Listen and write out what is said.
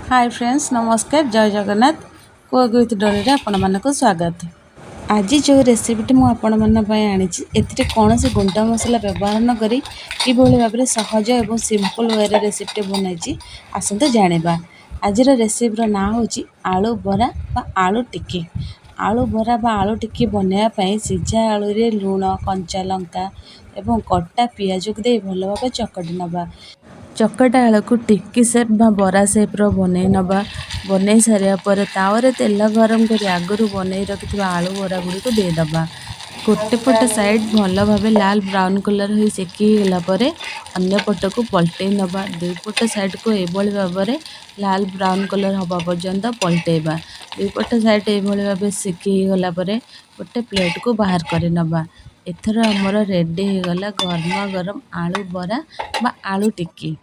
Hi friends नमस्कार जय Jagannath cook with डोरी आपण मानक स्वागत। आज जो रेसिपीटी मु आपण मन पय आनिछि एथिरे कोनोसी गुंडा मसला व्यवहार न करी किभଳି भाबरे सहज एवं सिंपल वे रे रेसिपीटी बनाइछि आसंतु जानिबा। आजिर रेसिपीर ना होछि आलू बरा बा आलू टिक्की। आलू बरा बा आलू टिक्की बनाया पय सिझा आलू रे लूण कंचा लंका एवं कटा पियाज को दे भल भाबे चकटी नबा। चकटा आलू को टिक्की सेप बा बरा सेप रो बनै नबा। बनै सारिया पर तावरे तेल गरम करी आगरु बनै रखिथिबा आलू बरा गुडी को दे दबा। गोटे पट साइड भल भाबे लाल ब्राउन कलर होई सेकी गेला परे अन्य पट को पलटै नबा। दुई पट साइड को एभଳି भाबरे लाल ब्राउन कलर हबा पर्यंत पलटैबा। दुई पट साइड एभଳି भाबे सेकी गला परे गोटे प्लेट को बाहर करे नबा। एथर हमर रेडी हे गला गरमा गरम आलू बरा बा आलू टिक्की।